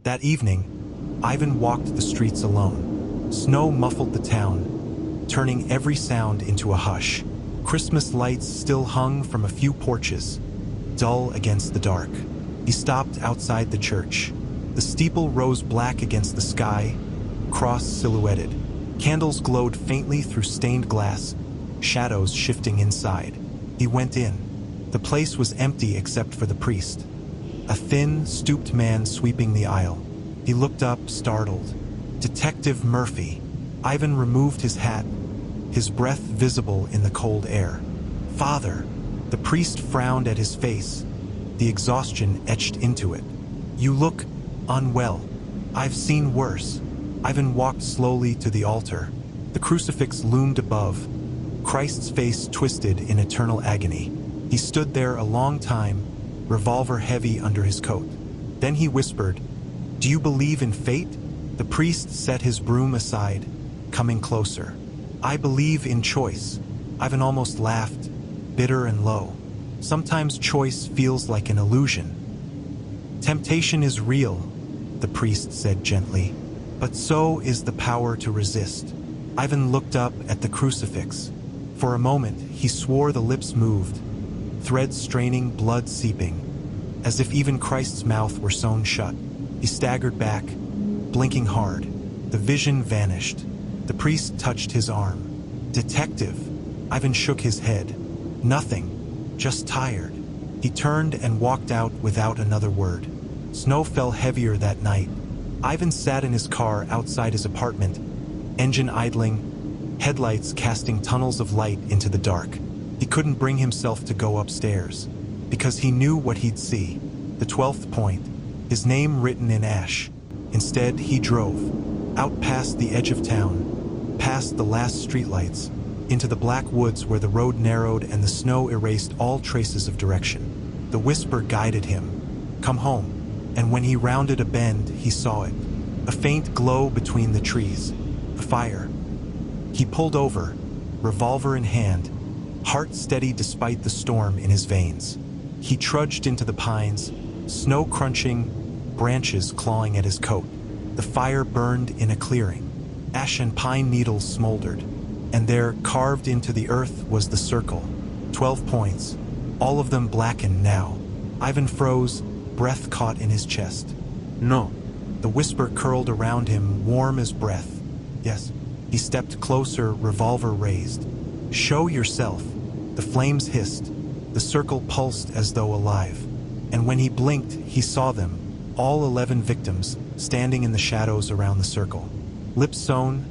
That evening, Ivan walked the streets alone. Snow muffled the town, turning every sound into a hush. Christmas lights still hung from a few porches, dull against the dark. He stopped outside the church. The steeple rose black against the sky, cross-silhouetted. Candles glowed faintly through stained glass, shadows shifting inside. He went in. The place was empty except for the priest, a thin, stooped man sweeping the aisle. He looked up, startled. Detective Murphy. Ivan removed his hat, his breath visible in the cold air. Father. The priest frowned at his face, the exhaustion etched into it. You look unwell. I've seen worse. Ivan walked slowly to the altar. The crucifix loomed above, Christ's face twisted in eternal agony. He stood there a long time, revolver heavy under his coat. Then he whispered, "Do you believe in fate?" The priest set his broom aside, coming closer. "I believe in choice." Ivan almost laughed, bitter and low. Sometimes choice feels like an illusion. Temptation is real, the priest said gently, but so is the power to resist. Ivan looked up at the crucifix. For a moment, he swore the lips moved, threads straining, blood seeping, as if even Christ's mouth were sewn shut. He staggered back, blinking hard. The vision vanished. The priest touched his arm. "Detective." Ivan shook his head. "Nothing, just tired." He turned and walked out without another word. Snow fell heavier that night. Ivan sat in his car outside his apartment, engine idling, headlights casting tunnels of light into the dark. He couldn't bring himself to go upstairs, because he knew what he'd see. The 12th point, his name written in ash. Instead, he drove, out past the edge of town, past the last streetlights, into the black woods where the road narrowed and the snow erased all traces of direction. The whisper guided him, "Come home." And when he rounded a bend, he saw it. A faint glow between the trees. A fire. He pulled over, revolver in hand, heart steady despite the storm in his veins. He trudged into the pines, snow crunching, branches clawing at his coat. The fire burned in a clearing. Ash and pine needles smoldered, and there, carved into the earth, was the circle. 12 points, all of them blackened now. Ivan froze, breath caught in his chest. "No." The whisper curled around him, warm as breath. "Yes." He stepped closer, revolver raised. "Show yourself." The flames hissed. The circle pulsed as though alive. And when he blinked, he saw them, all 11 victims, standing in the shadows around the circle. Lips sewn,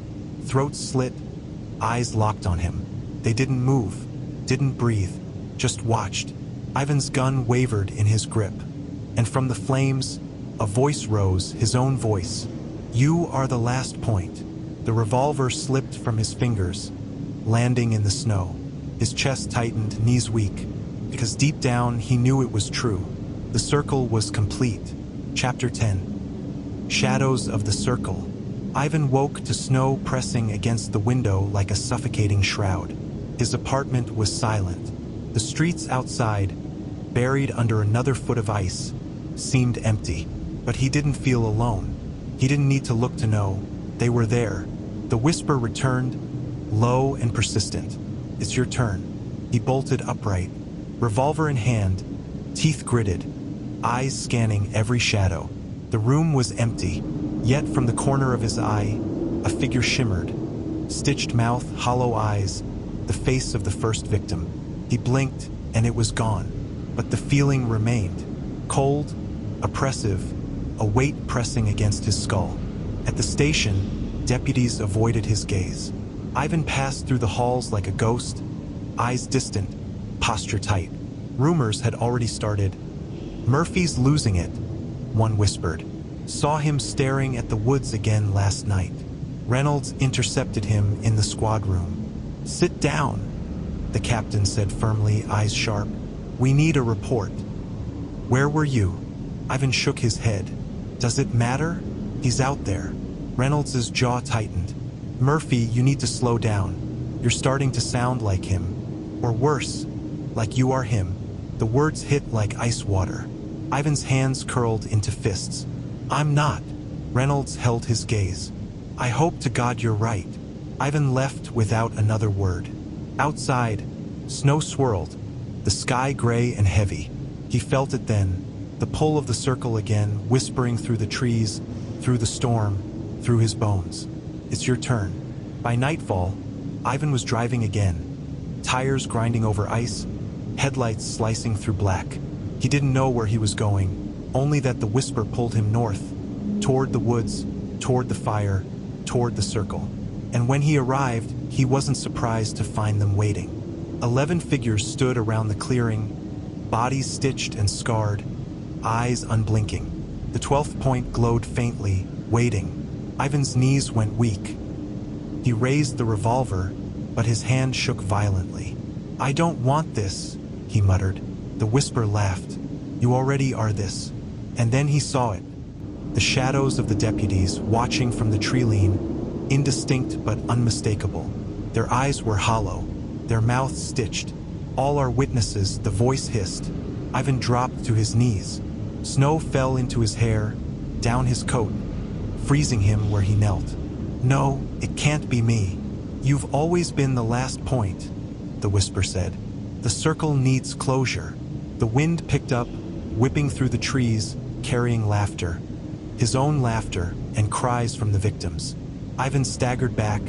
throats slit, eyes locked on him. They didn't move, didn't breathe, just watched. Ivan's gun wavered in his grip. And from the flames, a voice rose, his own voice. "You are the last point." The revolver slipped from his fingers, landing in the snow. His chest tightened, knees weak, because deep down he knew it was true. The circle was complete. Chapter 10. Shadows of the Circle. Ivan woke to snow pressing against the window like a suffocating shroud. His apartment was silent. The streets outside, buried under another foot of ice, seemed empty. But he didn't feel alone. He didn't need to look to know. They were there. The whisper returned, low and persistent. "It's your turn." He bolted upright, revolver in hand, teeth gritted, eyes scanning every shadow. The room was empty, yet from the corner of his eye, a figure shimmered. Stitched mouth, hollow eyes, the face of the first victim. He blinked, and it was gone. But the feeling remained. Cold, oppressive, a weight pressing against his skull. At the station, deputies avoided his gaze. Ivan passed through the halls like a ghost, eyes distant, posture tight. Rumors had already started. "Murphy's losing it," one whispered. "Saw him staring at the woods again last night." Reynolds intercepted him in the squad room. "Sit down," the captain said firmly, eyes sharp. "We need a report." "Where were you?" Ivan shook his head. "Does it matter? He's out there." Reynolds' jaw tightened. "Murphy, you need to slow down. You're starting to sound like him. Or worse, like you are him." The words hit like ice water. Ivan's hands curled into fists. I'm not. Reynolds held his gaze. I hope to God you're right. Ivan left without another word. Outside, snow swirled, the sky gray and heavy. He felt it then, the pull of the circle again, whispering through the trees, through the storm, through his bones. It's your turn. By nightfall, Ivan was driving again, tires grinding over ice, headlights slicing through black. He didn't know where he was going, only that the whisper pulled him north, toward the woods, toward the fire, toward the circle. And when he arrived, he wasn't surprised to find them waiting. 11 figures stood around the clearing, bodies stitched and scarred, eyes unblinking. The 12th point glowed faintly, waiting. Ivan's knees went weak. He raised the revolver, but his hand shook violently. I don't want this, he muttered. The whisper laughed. You already are this. And then he saw it. The shadows of the deputies watching from the tree lean, indistinct but unmistakable. Their eyes were hollow, their mouths stitched. All are witnesses, the voice hissed. Ivan dropped to his knees. Snow fell into his hair, down his coat, freezing him where he knelt. No, it can't be me. You've always been the last point, the whisper said. The circle needs closure. The wind picked up, whipping through the trees, carrying laughter. His own laughter and cries from the victims. Ivan staggered back,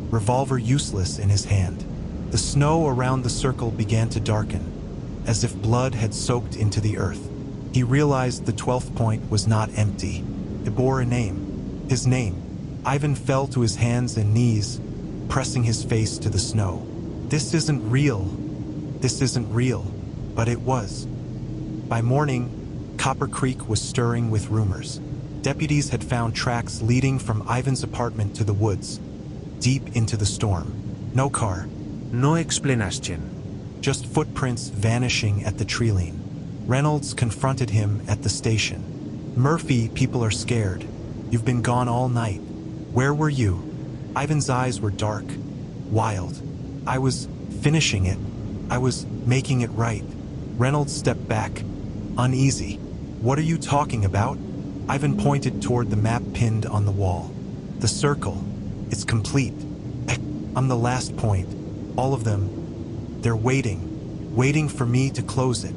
revolver useless in his hand. The snow around the circle began to darken, as if blood had soaked into the earth. He realized the 12th point was not empty. It bore a name. His name. Ivan fell to his hands and knees, pressing his face to the snow. This isn't real. This isn't real. But it was. By morning, Copper Creek was stirring with rumors. Deputies had found tracks leading from Ivan's apartment to the woods, deep into the storm. No car. No explanation. Just footprints vanishing at the tree lean. Reynolds confronted him at the station. Murphy, people are scared. You've been gone all night. Where were you? Ivan's eyes were dark, wild. I was finishing it. I was making it right. Reynolds stepped back, uneasy. What are you talking about? Ivan pointed toward the map pinned on the wall. The circle. It's complete. I'm the last point. All of them. They're waiting for me to close it.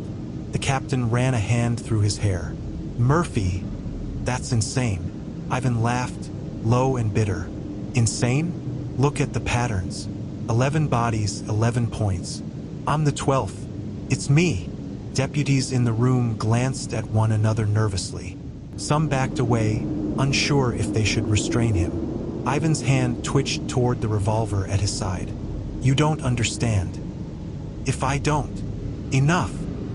The captain ran a hand through his hair. Murphy, that's insane. Ivan laughed, low and bitter. Insane? Look at the patterns. 11 bodies, 11 points. I'm the 12th. It's me. Deputies in the room glanced at one another nervously. Some backed away, unsure if they should restrain him. Ivan's hand twitched toward the revolver at his side. You don't understand. If I don't. Enough,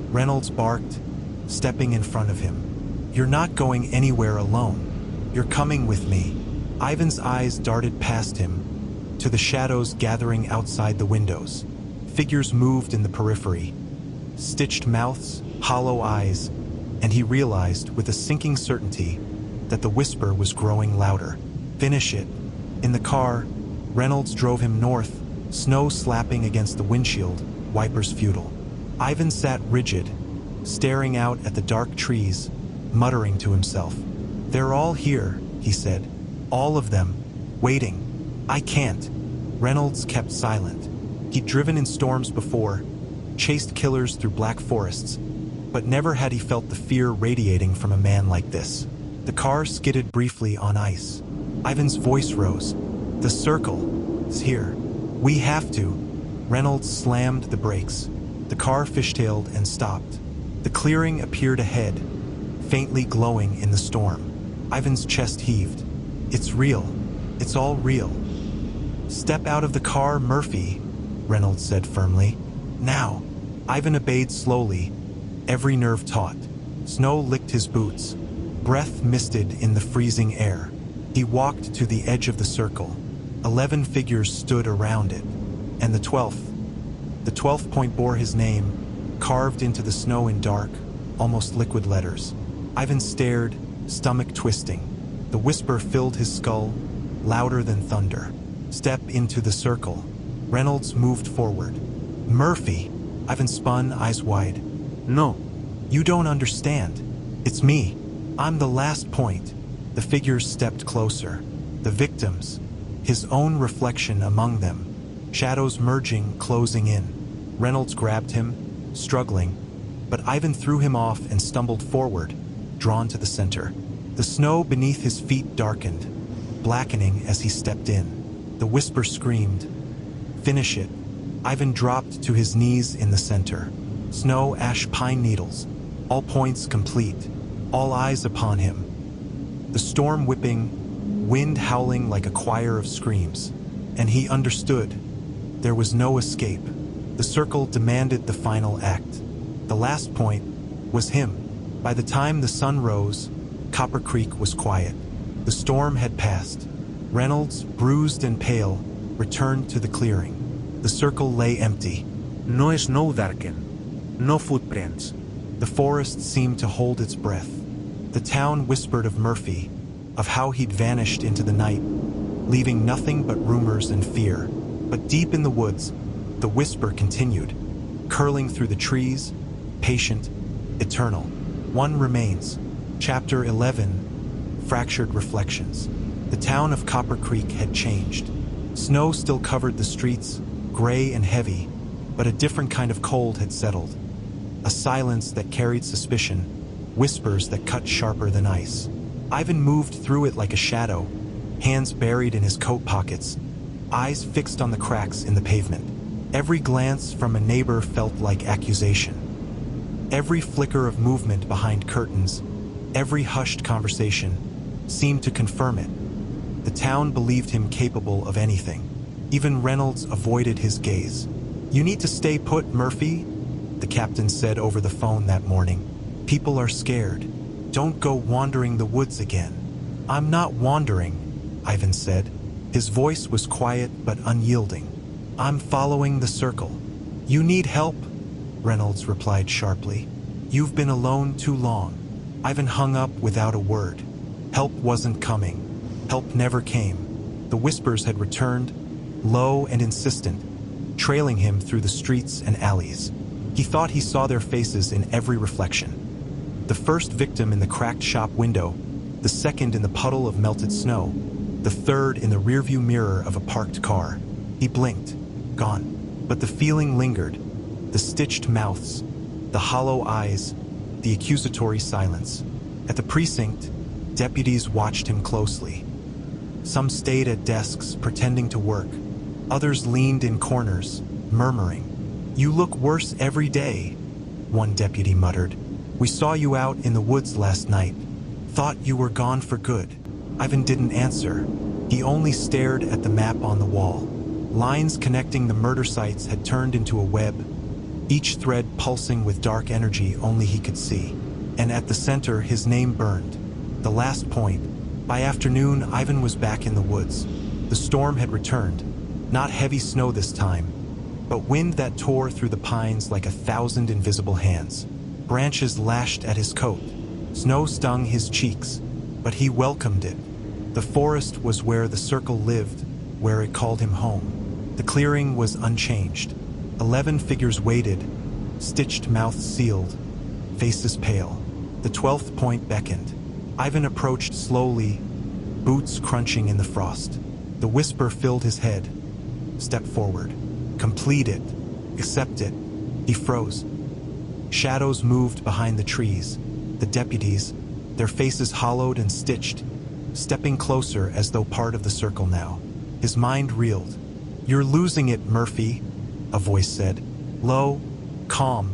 Reynolds barked, stepping in front of him. You're not going anywhere alone. You're coming with me. Ivan's eyes darted past him, to the shadows gathering outside the windows. Figures moved in the periphery, stitched mouths, hollow eyes, and he realized with a sinking certainty that the whisper was growing louder. Finish it. In the car, Reynolds drove him north, snow slapping against the windshield, wipers futile. Ivan sat rigid, staring out at the dark trees, muttering to himself. They're all here, he said. All of them. Waiting. I can't. Reynolds kept silent. He'd driven in storms before, chased killers through black forests, but never had he felt the fear radiating from a man like this. The car skidded briefly on ice. Ivan's voice rose. The circle is here. We have to. Reynolds slammed the brakes. The car fishtailed and stopped. The clearing appeared ahead, faintly glowing in the storm. Ivan's chest heaved. It's real. It's all real. Step out of the car, Murphy, Reynolds said firmly. Now. Ivan obeyed slowly, every nerve taut. Snow licked his boots. Breath misted in the freezing air. He walked to the edge of the circle. 11 figures stood around it. And the 12th point bore his name, carved into the snow in dark, almost liquid letters. Ivan stared, stomach twisting. The whisper filled his skull, louder than thunder. Step into the circle. Reynolds moved forward. Murphy! Ivan spun, eyes wide. No. You don't understand. It's me. I'm the last point. The figures stepped closer. The victims, his own reflection among them. Shadows merging, closing in. Reynolds grabbed him, struggling, but Ivan threw him off and stumbled forward, drawn to the center. The snow beneath his feet darkened, blackening as he stepped in. The whisper screamed, "Finish it." Ivan dropped to his knees in the center. Snow, ash, pine needles, all points complete, all eyes upon him. The storm whipping, wind howling like a choir of screams. And he understood. There was no escape. The circle demanded the final act. The last point was him. By the time the sun rose, Copper Creek was quiet. The storm had passed. Reynolds, bruised and pale, returned to the clearing. The circle lay empty. No snow darken. No footprints. The forest seemed to hold its breath. The town whispered of Murphy, of how he'd vanished into the night, leaving nothing but rumors and fear. But deep in the woods, the whisper continued, curling through the trees, patient, eternal. One remains. Chapter 11, Fractured Reflections. The town of Copper Creek had changed. Snow still covered the streets, gray and heavy, but a different kind of cold had settled. A silence that carried suspicion, whispers that cut sharper than ice. Ivan moved through it like a shadow, hands buried in his coat pockets, eyes fixed on the cracks in the pavement. Every glance from a neighbor felt like accusation. Every flicker of movement behind curtains, every hushed conversation, seemed to confirm it. The town believed him capable of anything. Even Reynolds avoided his gaze. "You need to stay put, Murphy," the captain said over the phone that morning. "People are scared. Don't go wandering the woods again." "I'm not wandering," Ivan said. His voice was quiet but unyielding. "I'm following the circle." "You need help," Reynolds replied sharply. "You've been alone too long." Ivan hung up without a word. Help wasn't coming. Help never came. The whispers had returned, low and insistent, trailing him through the streets and alleys. He thought he saw their faces in every reflection. The first victim in the cracked shop window, the second in the puddle of melted snow, the third in the rearview mirror of a parked car. He blinked, gone. But the feeling lingered. The stitched mouths, the hollow eyes, the accusatory silence. At the precinct, deputies watched him closely. Some stayed at desks pretending to work. Others leaned in corners, murmuring. "You look worse every day," one deputy muttered. "We saw you out in the woods last night. Thought you were gone for good." Ivan didn't answer. He only stared at the map on the wall. Lines connecting the murder sites had turned into a web, each thread pulsing with dark energy only he could see. And at the center, his name burned. The last point. By afternoon, Ivan was back in the woods. The storm had returned. Not heavy snow this time, but wind that tore through the pines like 1,000 invisible hands. Branches lashed at his coat. Snow stung his cheeks, but he welcomed it. The forest was where the circle lived, where it called him home. The clearing was unchanged. 11 figures waited, stitched mouths sealed, faces pale. The 12th point beckoned. Ivan approached slowly, boots crunching in the frost. The whisper filled his head. "Step forward. Complete it. Accept it." He froze. Shadows moved behind the trees. The deputies, their faces hollowed and stitched, stepping closer as though part of the circle now. His mind reeled. "You're losing it, Murphy," a voice said. Low, calm,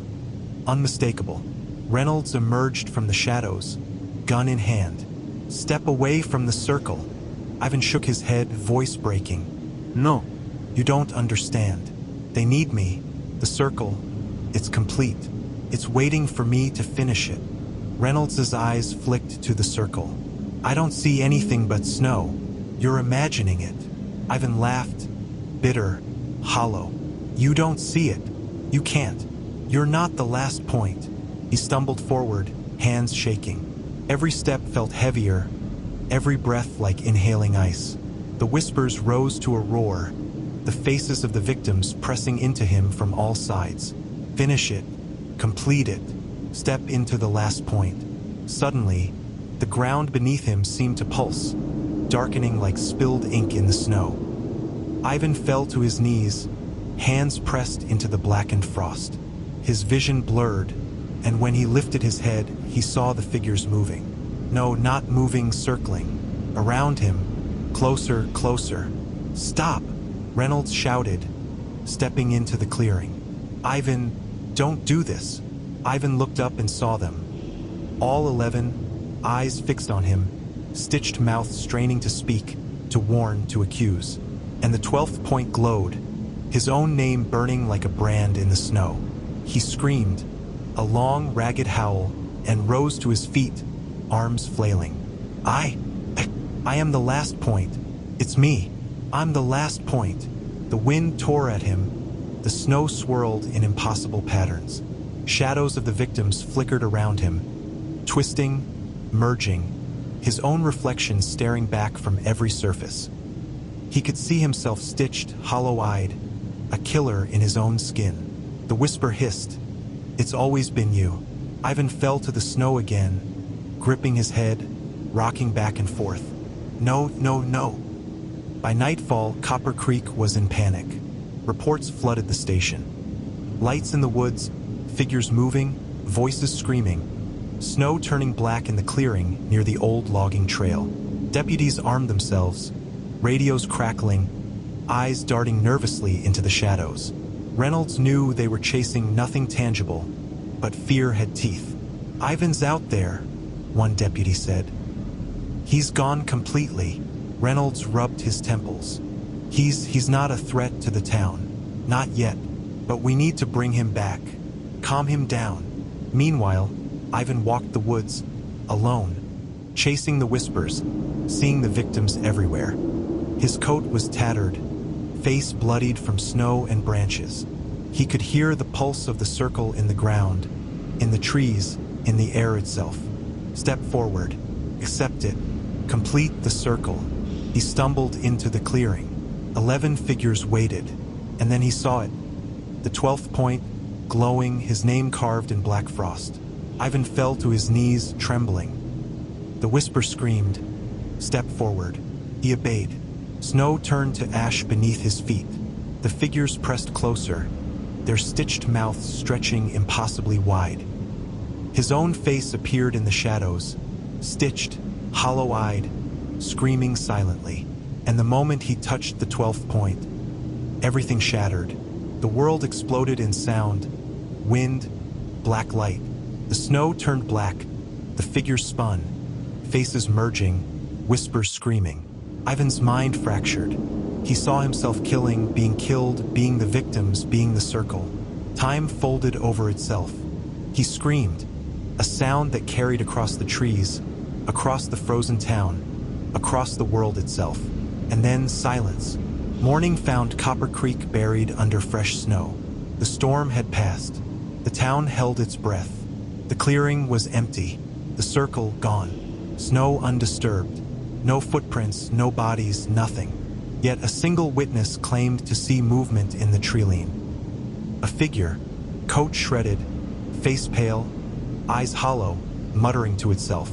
unmistakable. Reynolds emerged from the shadows, gun in hand. "Step away from the circle." Ivan shook his head, voice breaking. "No, you don't understand. They need me. The circle, it's complete. It's waiting for me to finish it." Reynolds' eyes flicked to the circle. "I don't see anything but snow. You're imagining it." Ivan laughed, bitter, hollow. "You don't see it. You can't. You're not the last point." He stumbled forward, hands shaking. Every step felt heavier, every breath like inhaling ice. The whispers rose to a roar, the faces of the victims pressing into him from all sides. "Finish it. Complete it. Step into the last point." Suddenly, The ground beneath him seemed to pulse, darkening like spilled ink in the snow. Ivan fell to his knees, hands pressed into the blackened frost. His vision blurred, and when he lifted his head, he saw the figures moving. No, not moving, circling. Around him, closer, closer. "Stop!" Reynolds shouted, stepping into the clearing. "Ivan, don't do this." Ivan looked up and saw them. All 11, eyes fixed on him, stitched mouth straining to speak, to warn, to accuse. And the 12th point glowed, his own name burning like a brand in the snow. He screamed, a long, ragged howl, and rose to his feet, arms flailing. I am the last point. It's me. I'm the last point." The wind tore at him. The snow swirled in impossible patterns. Shadows of the victims flickered around him, twisting, merging, his own reflection staring back from every surface. He could see himself stitched, hollow-eyed, a killer in his own skin. The whisper hissed, "It's always been you." Ivan fell to the snow again, gripping his head, rocking back and forth. No, no, no. By nightfall, Copper Creek was in panic. Reports flooded the station. Lights in the woods, figures moving, voices screaming. Snow turning black in the clearing near the old logging trail. Deputies armed themselves, radios crackling, eyes darting nervously into the shadows. Reynolds knew they were chasing nothing tangible, but fear had teeth. "Ivan's out there," one deputy said. "He's gone completely." Reynolds rubbed his temples. He's not a threat to the town. Not yet, but we need to bring him back. Calm him down." Meanwhile, Ivan walked the woods, alone, chasing the whispers, seeing the victims everywhere. His coat was tattered, face bloodied from snow and branches. He could hear the pulse of the circle in the ground, in the trees, in the air itself. Step forward, accept it, complete the circle. He stumbled into the clearing. 11 figures waited, and then he saw it. The 12th point, glowing, his name carved in black frost. Ivan fell to his knees, trembling. The whisper screamed, "Step forward." He obeyed. Snow turned to ash beneath his feet. The figures pressed closer, their stitched mouths stretching impossibly wide. His own face appeared in the shadows, stitched, hollow-eyed, screaming silently. And the moment he touched the 12th point, everything shattered. The world exploded in sound, wind, black light. The snow turned black, the figures spun, faces merging, whispers screaming. Ivan's mind fractured. He saw himself killing, being killed, being the victims, being the circle. Time folded over itself. He screamed, a sound that carried across the trees, across the frozen town, across the world itself. And then silence. Morning found Copper Creek buried under fresh snow. The storm had passed. The town held its breath. The clearing was empty. The circle gone. Snow undisturbed. No footprints, no bodies, nothing. Yet a single witness claimed to see movement in the treeline. A figure, coat shredded, face pale, eyes hollow, muttering to itself.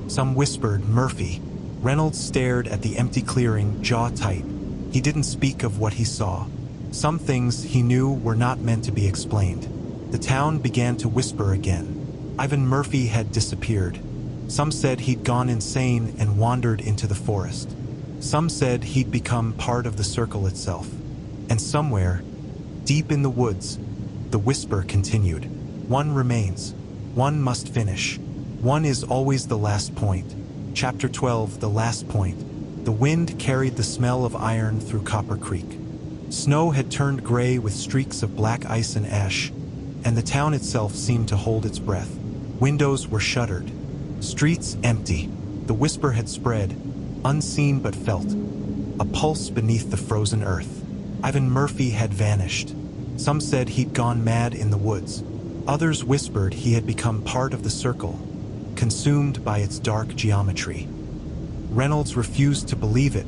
Some whispered, "Murphy." Reynolds stared at the empty clearing, jaw tight. He didn't speak of what he saw. Some things he knew were not meant to be explained. The town began to whisper again. Ivan Murphy had disappeared. Some said he'd gone insane and wandered into the forest. Some said he'd become part of the circle itself. And somewhere, deep in the woods, the whisper continued. One remains. One must finish. One is always the last point. Chapter 12, The Last Point. The wind carried the smell of iron through Copper Creek. Snow had turned gray with streaks of black ice and ash, and the town itself seemed to hold its breath. Windows were shuttered. Streets empty. The whisper had spread, unseen but felt. A pulse beneath the frozen earth. Ivan Murphy had vanished. Some said he'd gone mad in the woods. Others whispered he had become part of the circle, consumed by its dark geometry. Reynolds refused to believe it,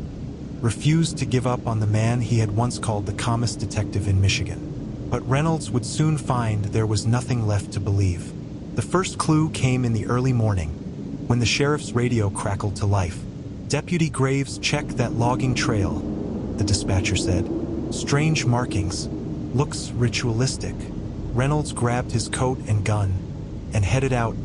refused to give up on the man he had once called the calmest detective in Michigan. But Reynolds would soon find there was nothing left to believe. The first clue came in the early morning. When the sheriff's radio crackled to life, "Deputy Graves, check that logging trail," the dispatcher said. "Strange markings. Looks ritualistic." Reynolds grabbed his coat and gun and headed out,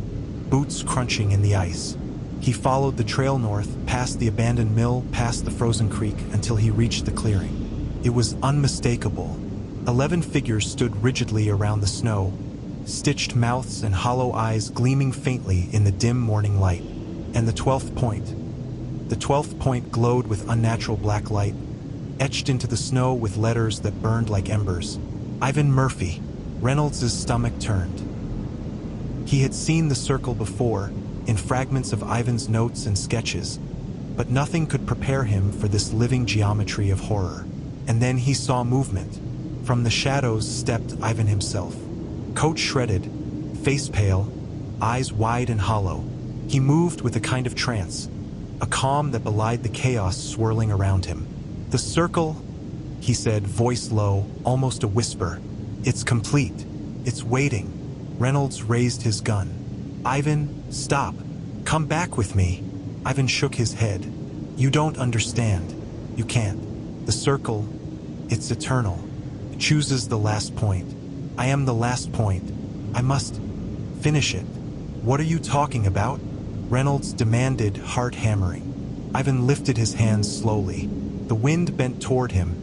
boots crunching in the ice. He followed the trail north, past the abandoned mill, past the frozen creek, until he reached the clearing. It was unmistakable. 11 figures stood rigidly around the snow, stitched mouths and hollow eyes gleaming faintly in the dim morning light. And the 12th point. The 12th point glowed with unnatural black light, etched into the snow with letters that burned like embers. Ivan Murphy. Reynolds' stomach turned. He had seen the circle before, in fragments of Ivan's notes and sketches, but nothing could prepare him for this living geometry of horror. And then he saw movement. From the shadows stepped Ivan himself. Coat shredded, face pale, eyes wide and hollow. He moved with a kind of trance, a calm that belied the chaos swirling around him. "The circle," he said, voice low, almost a whisper. "It's complete. It's waiting." Reynolds raised his gun. "Ivan, stop. Come back with me." Ivan shook his head. "You don't understand. You can't. The circle, it's eternal. It chooses the last point. I am the last point. I must finish it." "What are you talking about?" Reynolds demanded, heart hammering. Ivan lifted his hands slowly. The wind bent toward him,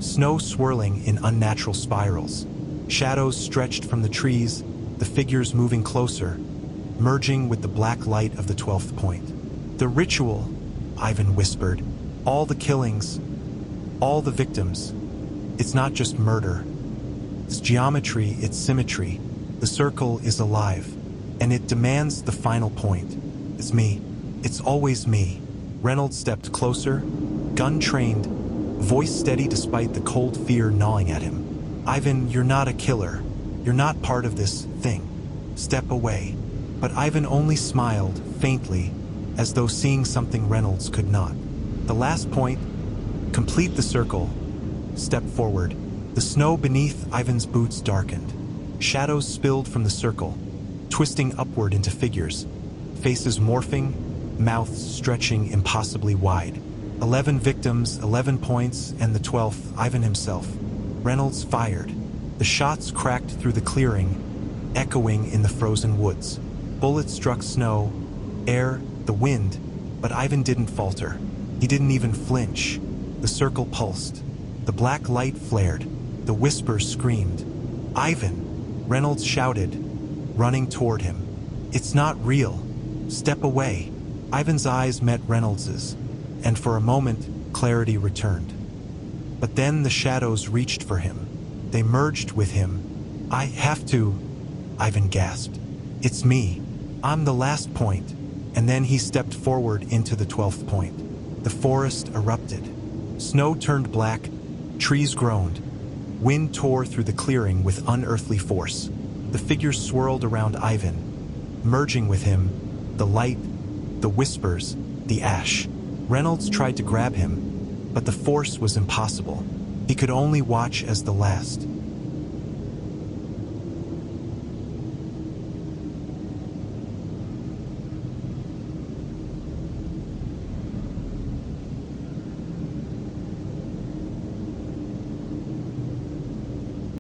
snow swirling in unnatural spirals. Shadows stretched from the trees, the figures moving closer, merging with the black light of the 12th point. "The ritual," Ivan whispered. "All the killings, all the victims. It's not just murder. It's geometry, it's symmetry. The circle is alive, and it demands the final point. It's me. It's always me." Reynolds stepped closer, gun trained, voice steady despite the cold fear gnawing at him. "Ivan, you're not a killer. You're not part of this thing. Step away." But Ivan only smiled, faintly, as though seeing something Reynolds could not. "The last point, complete the circle. Step forward." The snow beneath Ivan's boots darkened. Shadows spilled from the circle, twisting upward into figures, faces morphing, mouths stretching impossibly wide. 11 victims, 11 points, and the 12th, Ivan himself. Reynolds fired. The shots cracked through the clearing, echoing in the frozen woods. Bullets struck snow, air, the wind, but Ivan didn't falter. He didn't even flinch. The circle pulsed. The black light flared. The whispers screamed. "Ivan!" Reynolds shouted, running toward him. "It's not real. Step away." Ivan's eyes met Reynolds's, and for a moment, clarity returned. But then the shadows reached for him. They merged with him. "I have to," Ivan gasped. "It's me. I'm the last point." And then he stepped forward into the 12th point. The forest erupted. Snow turned black, trees groaned. Wind tore through the clearing with unearthly force. The figures swirled around Ivan, merging with him, the light, the whispers, the ash. Reynolds tried to grab him, but the force was impossible. He could only watch as the last,